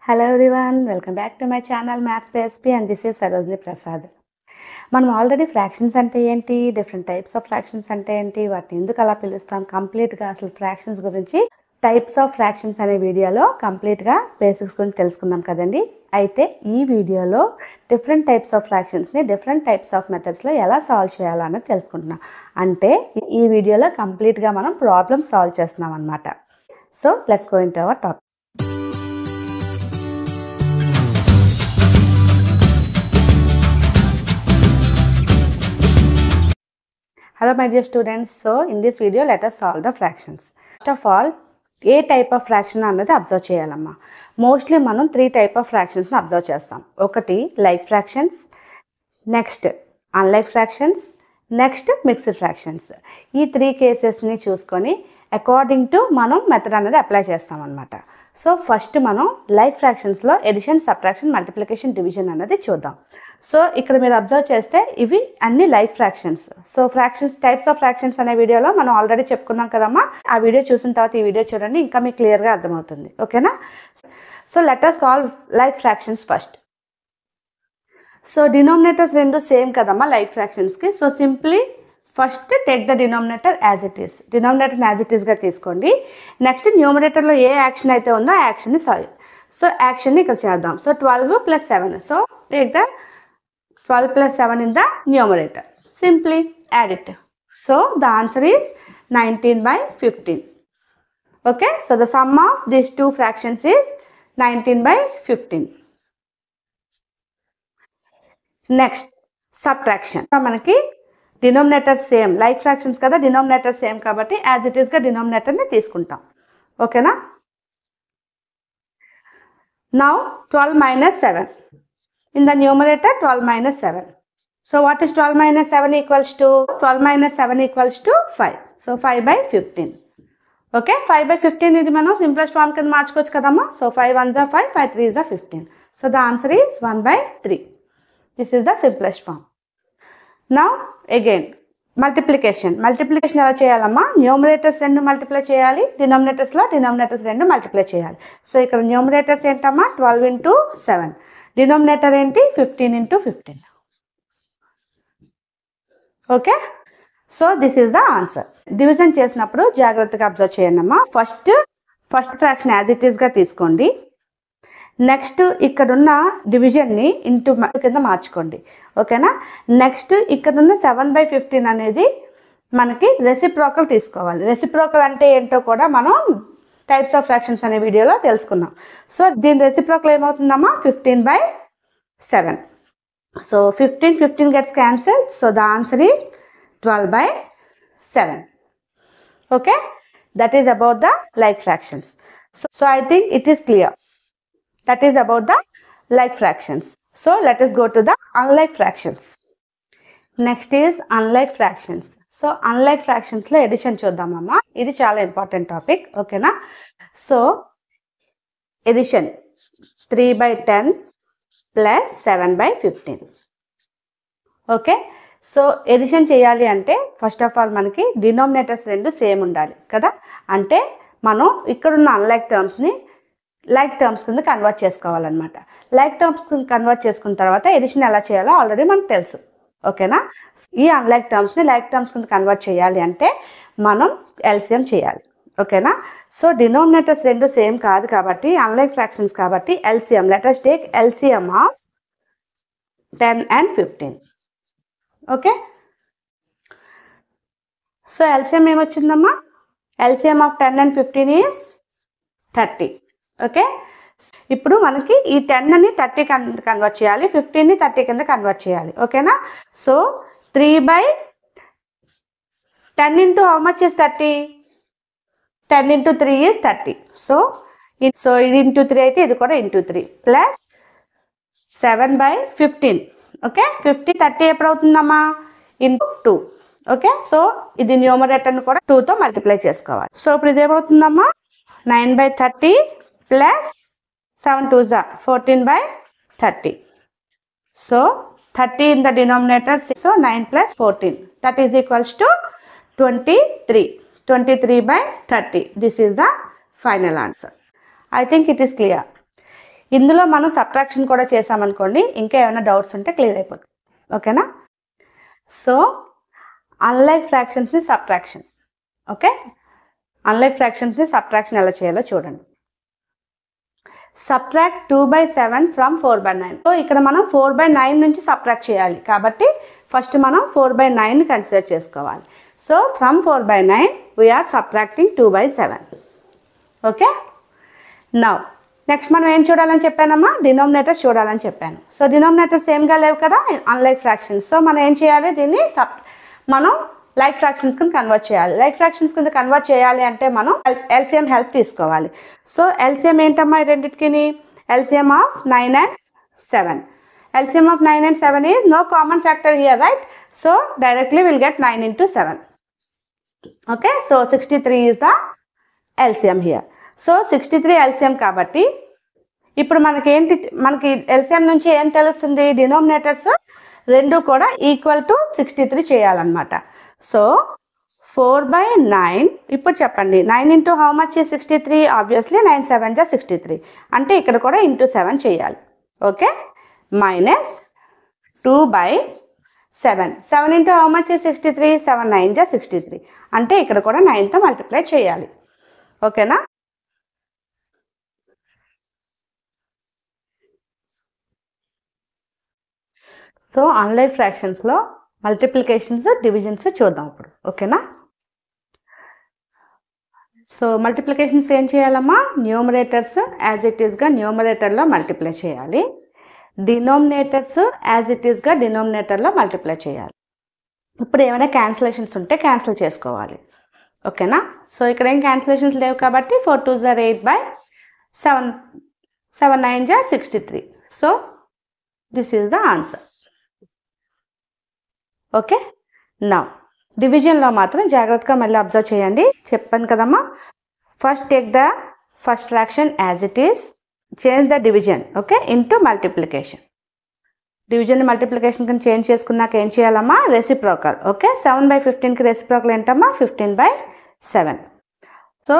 Hello everyone, welcome back to my channel Maths by SP and this is Sarojini Prasad. మనం already fractions అంటే ఏంటి, different types of fractions అంటే ఏంటి, వాటిని ఎందుకు అలా పిలుస్తాం, కంప్లీట్గా అసలు ఫ్రాక్షన్స్ గురించి టైప్స్ ఆఫ్ ఫ్రాక్షన్స్ అనే వీడియోలో కంప్లీట్గా బేసిక్స్ గురించి తెలుసుకున్నాం కదండి. అయితే ఈ వీడియోలో డిఫరెంట్ టైప్స్ ఆఫ్ ఫ్రాక్షన్స్ని డిఫరెంట్ టైప్స్ ఆఫ్ మెథడ్స్లో ఎలా సాల్వ్ చేయాలో అన్నది తెలుసుకుంటున్నాం. అంటే ఈ వీడియోలో కంప్లీట్గా మనం ప్రాబ్లమ్ సాల్వ్ చేస్తున్నాం అనమాట. So let's go into our topic. Hello my dear students, so in this video let us solve the fractions. First of all, ఏ టైప్ ఆఫ్ ఫ్రాక్షన్ అన్నది అబ్జర్వ్ చేయాలమ్మా. మోస్ట్లీ మనం 3 టైప్ ఆఫ్ ఫ్రాక్షన్స్ని observe చేస్తాం. ఒకటి like fractions, next unlike fractions, next mixed fractions. ఈ 3 కేసెస్ని చూసుకొని అకార్డింగ్ టు మనం మెథడ్ అనేది అప్లై చేస్తాం అనమాట. సో ఫస్ట్ మనం లైక్ ఫ్రాక్షన్స్లో ఎడిషన్, సబ్ట్రాక్షన్, మల్టిప్లికేషన్, డివిజన్ అనేది చూద్దాం. సో ఇక్కడ మీరు అబ్జర్వ్ చేస్తే ఇవి అన్ని like fractions. So fractions, types of fractions అనే వీడియోలో మనం ఆల్రెడీ చెప్పుకున్నాం కదమ్మా. ఆ వీడియో చూసిన తర్వాత ఈ వీడియో చూడండి, ఇంకా మీకు క్లియర్గా అర్థమవుతుంది. ఓకేనా? So let us solve like fractions first. So denominators రెండు సేమ్ కదమ్మా లైక్ ఫ్రాక్షన్స్కి. So simply first take the denominator as it is. డినామినేటర్ని యాజ్ ఇట్ ఈస్గా తీసుకోండి. నెక్స్ట్ న్యూమరేటర్లో ఏ యాక్షన్ అయితే ఉందో ఆ యాక్షన్ని సో యాక్షన్ని ఇక్కడ చేద్దాం. So 12 + 7. So take the 12 + 7 in the numerator. Simply add it. So the answer is 19/15. Okay, so the sum of these two fractions is 19/15. Next, subtraction. మనకి డినామినేటర్ సేమ్, లైక్ ఫ్రాక్షన్స్ కదా, denominator same కాబట్టి as it ఈస్గా డినామినేటర్ని తీసుకుంటాం. ఓకేనా? Now 12 - 7. In the numerator 12 - 7. So what is 12 - 7 equals to? 12 - 7 equals to 5. So 5/15. Okay, 5/15 ఇది మనం simplest form కింద మార్చుకోవచ్చు కదమ్మా. So 5 1s are 5, 5 3s are 15. So the answer is 1/3. This is the simplest form. Now again multiplication. Multiplication ఎలా చేయాలమ్మా? Numerators రెండు multiply చేయాలి, డినామినేటర్స్లో denominators రెండు మల్టిప్లై చేయాలి. సో ఇక్కడ న్యూమరేటర్స్ ఏంటమ్మా? 12 × 7. డినామినేటర్ ఏంటి? 15 × 15. Okay, so this is the answer. Division చేసినప్పుడు జాగ్రత్తగా అబ్జర్వ్ చేయండి అమ్మా. ఫస్ట్ ఫ్రాక్షన్ యాజ్ ఇట్ ఈస్గా తీసుకోండి. నెక్స్ట్ ఇక్కడున్న డివిజన్ని ఇంటూ కింద మార్చుకోండి. ఓకేనా? నెక్స్ట్ ఇక్కడున్న 7/15 అనేది మనకి రెసిప్రోకల్ తీసుకోవాలి. రెసిప్రోకల్ అంటే ఏంటో కూడా మనం టైప్స్ ఆఫ్ ఫ్రాక్షన్స్ అనే వీడియోలో తెలుసుకున్నాం. సో దీని రెసిప్రోకల్ ఏమవుతుందమ్మా? 15/7. So 15 gets cancel. So the answer is 12/7. Okay, that is about the like fractions. So I think it is clear. That is about the like fractions. So let us go to the unlike fractions. Next is unlike fractions. So unlike fractions లో addition చూద్దామమ్మా. ఇది చాలా important topic. ఓకేనా? So addition 3/10 + 7/15. Okay, so addition చేయాలి అంటే first of all మనకి denominators రెండు same ఉండాలి కదా. అంటే మనం ఇక్కడున్న అన్లైక్ టర్మ్స్ని లైక్ టర్మ్స్ కింద కన్వర్ట్ చేసుకోవాలన్నమాట. లైక్ టర్మ్స్ కింద కన్వర్ట్ చేసుకున్న తర్వాత ఎడిషన్ ఎలా చేయాలో ఆల్రెడీ మనకు తెలుసు. ఓకేనా? ఈ అన్లైక్ టర్మ్స్ని లైక్ టర్మ్స్ కింద కన్వర్ట్ చేయాలి అంటే మనం ఎల్సిఎం చేయాలి. ఓకేనా? సో డినామినేటర్స్ రెండు సేమ్ కాదు కాబట్టి, అన్లైక్ ఫ్రాక్షన్స్ కాబట్టి LCM. Let us take LCM of 10 and 15. Okay, so LCM ఏమొచ్చిందమ్మా? LCM of 10 and 15 is 30. Okay, ఇప్పుడు మనకి ఈ 10ని 30 కన్వర్ట్ చేయాలి, 15ని 30 కింద కన్వర్ట్ చేయాలి. ఓకేనా? So 3/10 into how much is 30? 10 × 3 is 30. So ఇది ఇంటూ 3 అయితే ఇది కూడా ఇంటూ 3 ప్లస్ 7/15. ఓకే, 50 30 ఎప్పుడు అవుతుందమ్మా? ఇంటూ 2. ఓకే, సో ఇది న్యూమరేటర్ని కూడా 2తో మల్టిప్లై చేసుకోవాలి. సో ఇప్పుడు ఇదేమవుతుందమ్మా? 9/30 plus 7 2s are 14/30. So 30 in the denominator. So 9 + 14. That is equals to 23. 23/30. This is the final answer. I think it is clear. ఇందులో మనం సబ్ట్రాక్షన్ కూడా చేసామనుకోండి, ఇంకా ఏమైనా డౌట్స్ ఉంటే క్లియర్ అయిపోతుంది. ఓకేనా? సో అన్లైక్ ఫ్రాక్షన్స్ని సబ్ట్రాక్షన్. ఓకే, అన్లైక్ ఫ్రాక్షన్స్ని సబ్ట్రాక్షన్ ఎలా చేయాలో చూడండి. Subtract 2/7 from 4/9. సో ఇక్కడ మనం 4/9 నుంచి సబ్ట్రాక్ట్ చేయాలి కాబట్టి ఫస్ట్ మనం 4/9 కన్సిడర్ చేసుకోవాలి. So from 4/9 we're subtracting 2/7. Okay, now next మనం ఏం చూడాలని చెప్పానమ్మా? డినామినేటర్స్ చూడాలని చెప్పాను. సో డినామినేటర్స్ సేమ్గా లేవు కదా, అన్లైక్ ఫ్రాక్షన్స్. సో మనం ఏం చేయాలి? దీన్ని మనం లైక్ ఫ్రాక్షన్స్ కింద కన్వర్ట్ చేయాలి. లైక్ ఫ్రాక్షన్స్ కింద కన్వర్ట్ చేయాలి అంటే మనం ఎల్సిఎం హెల్ప్ తీసుకోవాలి. సో ఎల్సిఎం ఏంటమ్మా ఈ రెండింటికి? LCM of 9 and 7. LCM of 9 and 7 is no common factor here, right? So directly we'll get 9 into 7. Okay, so 63 is the LCM here. So 63 LCM kabatti ఇప్పుడు మనకి LCM నుంచి ఏం తెలుస్తుంది? Denominators రెండు కూడా ఈక్వల్ టు 63 చేయాలన్నమాట. సో 4/9 ఇప్పుడు చెప్పండి, 9 into how much is 63? Obviously 9 7 జా 63, అంటే ఇక్కడ కూడా ఇంటూ 7 చేయాలి. Okay, minus 2/7. 7 into how much is 63? 7 9 జా 63, అంటే ఇక్కడ కూడా 9తో మల్టిప్లై చేయాలి. ఓకేనా? సో అన్లైక్ ఫ్రాక్షన్స్లో మల్టిప్లికేషన్స్ డివిజన్స్ చూద్దాం ఇప్పుడు. ఓకేనా? సో మల్టిప్లికేషన్స్ ఏం చేయాలమ్మా? న్యూమరేటర్స్ యాజ్ ఇట్ ఈస్గా న్యూమరేటర్లో మల్టిప్లై చేయాలి, డినోమినేటర్స్ యాజ్ ఇట్ ఈస్గా డినోమినేటర్లో మల్టిప్లై చేయాలి. ఇప్పుడు ఏమైనా క్యాన్సిలేషన్స్ ఉంటే క్యాన్సిల్ చేసుకోవాలి. ఓకేనా? సో ఇక్కడ ఏం క్యాన్సిలేషన్స్ లేవు కాబట్టి 4 2s are 8/7, 7 9s are 63. So this is the answer. Okay, now డివిజన్లో మాత్రం జాగ్రత్తగా మళ్ళీ అబ్జర్వ్ చేయండి. చెప్పాను కదమ్మా, first take the first fraction as it is, change the division okay into multiplication. Division multiplication కింద చేంజ్ చేసుకున్నాక ఏం చేయాలమ్మా? రెసిప్రోకల్. ఓకే, 7/15కి రెసిప్రోకల్ ఏంటమ్మా? 15/7. సో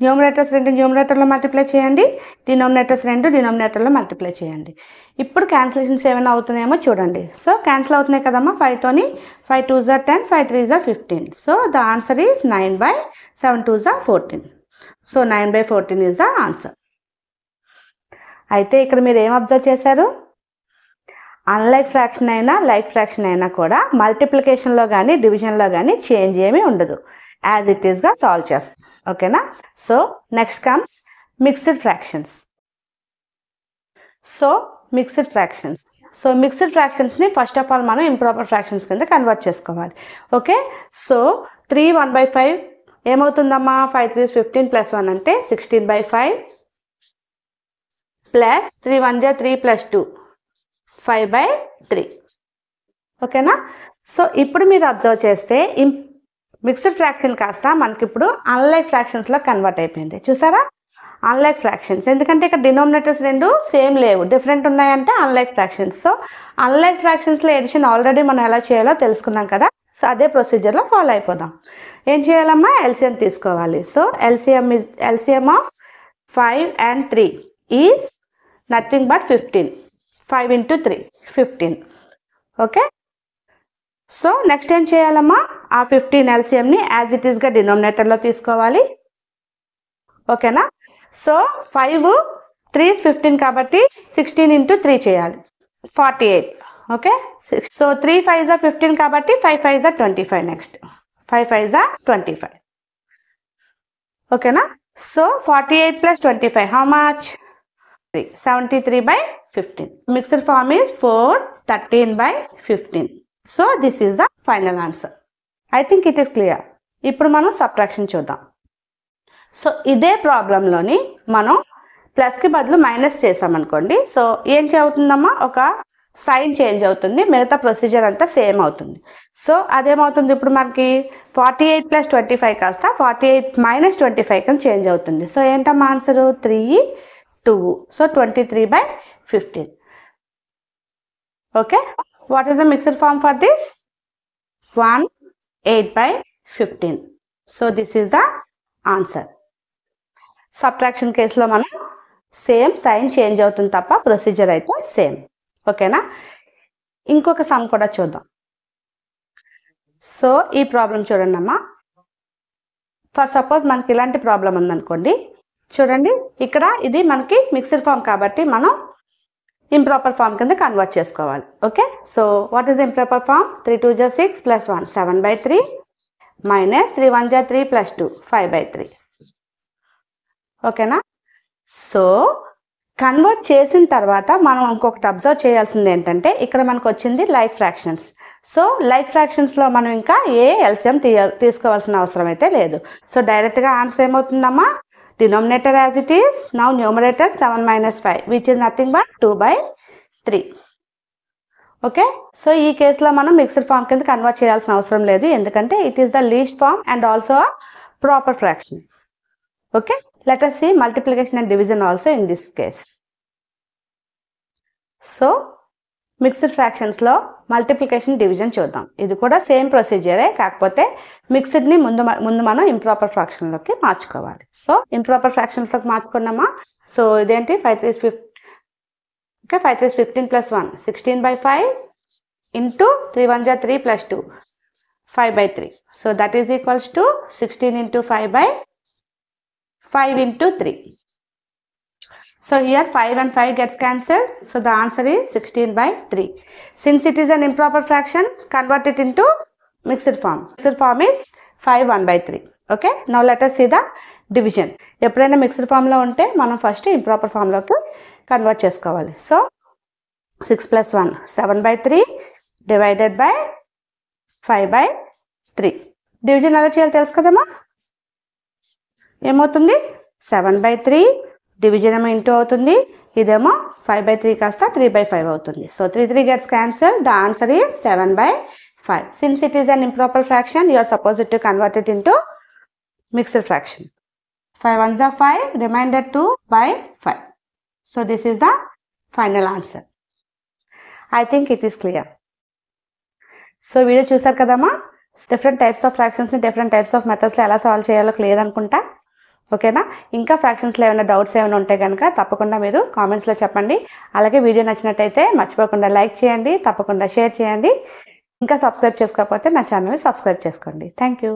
న్యూమరేటర్స్ రెండు న్యూమరేటర్లో మల్టిప్లై చేయండి, డినోమినేటర్స్ రెండు డినోమినేటర్లో మల్టిప్లై చేయండి. ఇప్పుడు క్యాన్సిలేషన్స్ ఏమైనా అవుతున్నాయేమో చూడండి. సో క్యాన్సిల్ అవుతున్నాయి కదమ్మా 5తోని. 5 2s are 10, 5 3s are 15. So the answer is 9/7 2s are 14. So 9/14 is the answer. అయితే ఇక్కడ మీరు ఏం అబ్జర్వ్ చేశారు? అన్లైక్ ఫ్రాక్షన్ అయినా లైక్ ఫ్రాక్షన్ అయినా కూడా మల్టిప్లికేషన్లో కానీ డివిజన్లో కానీ చేంజ్ ఏమీ ఉండదు, యాజ్ ఇట్ ఈస్గా సాల్వ్ చేస్తాం. ఓకేనా? So next comes mixed fractions. So mixed fractions. So mixed ఫ్రాక్షన్స్ని ఫస్ట్ ఆఫ్ ఆల్ మనం ఇంప్రాపర్ ఫ్రాక్షన్స్ కింద కన్వర్ట్ చేసుకోవాలి. ఓకే, సో 3 1/5 ఏమవుతుందమ్మా? 5 3s 15 + 1 అంటే 16/5 ప్లస్ 3 1 జా 3 + 2 5/3. ఓకేనా? సో ఇప్పుడు మీరు అబ్జర్వ్ చేస్తే మిక్స్డ్ ఫ్రాక్షన్ కాస్త మనకి ఇప్పుడు అన్లైక్ ఫ్రాక్షన్స్లో కన్వర్ట్ అయిపోయింది. చూసారా? అన్లైక్ ఫ్రాక్షన్స్, ఎందుకంటే ఇక్కడ డినోమినేటర్స్ రెండు సేమ్ లేవు, డిఫరెంట్ ఉన్నాయంటే అన్లైక్ ఫ్రాక్షన్స్. సో అన్లైక్ ఫ్రాక్షన్స్లో ఎడిషన్ ఆల్రెడీ మనం ఎలా చేయాలో తెలుసుకున్నాం కదా. సో అదే ప్రొసీజర్లో ఫాలో అయిపోదాం. ఏం చేయాలమ్మా? ఎల్సిఎం తీసుకోవాలి. So LCM of 5 and 3 is nothing but 15. 5 into 3 15. Okay, so next ఏం చేయాలమ్మా? ఆ 15 ఎల్సిఎంని యాజ్ ఇట్ ఈస్గా డినోమినేటర్లో తీసుకోవాలి. ఓకేనా? సో 5 3s 15 కాబట్టి 16 into 3 చేయాలి, 48. ఓకే, సో 3 5s are 15 కాబట్టి 5 5s are 25. Next 5 5s are 25. ఓకేనా? So 48 + 25 how much? 73/15. Mixed form is 4 13/15. So this is the final answer. I think it is clear. ఇప్పుడు మనం subtraction చూద్దాం. సో ఇదే ప్రాబ్లంలోని మనం ప్లస్కి బదులు మైనస్ చేసామనుకోండి. సో ఏం అవుతుందమ్మా? ఒక సైన్ చేంజ్ అవుతుంది, మిగతా ప్రొసీజర్ అంతా సేమ్ అవుతుంది. సో అదేమవుతుంది ఇప్పుడు మనకి 48 + 25 కాస్త 48 - 25 కింద చేంజ్ అవుతుంది. సో ఏంటమ్మా answer? 3 2. So 23/15. Okay, what is the mixed form for this? 1 8/15. So this is the answer. Subtraction కేసులో మనం సేమ్ సైన్ చేంజ్ అవుతుంది తప్ప ప్రొసీజర్ అయితే సేమ్. ఓకేనా? ఇంకొక సమ్ కూడా చూద్దాం. సో ఈ ప్రాబ్లం చూడండి అమ్మా. ఫర్ సపోజ్ మనకి ఇలాంటి ప్రాబ్లం ఉందనుకోండి. చూడండి, ఇక్కడ ఇది మనకి మిక్స్డ్ ఫామ్ కాబట్టి మనం ఇంప్రాపర్ ఫామ్ కింద కన్వర్ట్ చేసుకోవాలి. Okay, so what is the improper form? 3 2 జా 6 ప్లస్ 1 7/3 మైనస్ 3 1 జా 3 ప్లస్ 2 5/3. ఓకేనా? సో కన్వర్ట్ చేసిన తర్వాత మనం ఇంకొకటి అబ్జర్వ్ చేయాల్సింది ఏంటంటే, ఇక్కడ మనకు వచ్చింది లైక్ ఫ్రాక్షన్స్. సో లైక్ ఫ్రాక్షన్స్లో మనం ఇంకా ఏ ఎల్సిఎం తీసుకోవాల్సిన అవసరం అయితే లేదు. సో డైరెక్ట్గా ఆన్సర్ ఏమవుతుందమ్మా? Denominator as it is, now numerator 7 - 5 which is nothing but 2/3. Okay, so ఈ కేసులో మనం మిక్స్డ్ ఫామ్ కింద కన్వర్ట్ చేయాల్సిన అవసరం లేదు, ఎందుకంటే it is the least form and also proper fraction. Okay, let us see multiplication and division also in this case. So mixed fractions లో multiplication division చూద్దాం. ఇది కూడా సేమ్ ప్రొసీజరే, కాకపోతే మిక్స్డ్ ని ముందు మనం ఇంప్రాపర్ ఫ్రాక్షన్ లోకి మార్చుకోవాలి. సో ఇంప్రాపర్ ఫ్రాక్షన్స్ లోకి మార్చుకున్నామా? సో ఇదేంటి 5 3 15. ఓకే, 5 3 15 ప్లస్ 1 16/5 ఇంటూ 3 1 జా 3 plus 2 5/3. So that is equals to 16 into 5/5 into 3. So here 5 and 5 gets cancelled. So the answer is 16/3. Since it is an improper fraction, convert it into mixed form. Mixed form is 5 1/3. Okay. Now let us see the division. ఎప్పుడైనా mixed form లో ఉంటే మనం first improper form లోకి convert చేసుకోవాలి. So 6 + 1 7/3 divided by 5/3. Division ఎలా చేయాలో తెలుసు కదమ్మా? ఏమవుతుంది? 7/3 డివిజన్ ఏమో ఇంటూ అవుతుంది, ఇదేమో 5/3 కాస్త 3/5 అవుతుంది. So 3 3 gets cancelled. The answer is 7/5. Since it is an improper fraction, you are supposed to convert it into mixed fraction. 5 1 jaa 5, remainder 2/5. So this is the final answer. I think it is clear. So video చూసారు కదమ్మా. Different types of ఫ్రాక్షన్స్ని different types of మెథడ్స్లో ఎలా solve చేయాలో clear అనుకుంటా. ఓకేనా? ఇంకా ఫ్రాక్షన్స్లో ఏమైనా డౌట్స్ ఏమైనా ఉంటే కనుక తప్పకుండా మీరు కామెంట్స్లో చెప్పండి. అలాగే వీడియో నచ్చినట్టయితే మర్చిపోకుండా లైక్ చేయండి, తప్పకుండా షేర్ చేయండి. ఇంకా సబ్స్క్రైబ్ చేసుకోకపోతే నా ఛానల్ని సబ్స్క్రైబ్ చేసుకోండి. Thank you.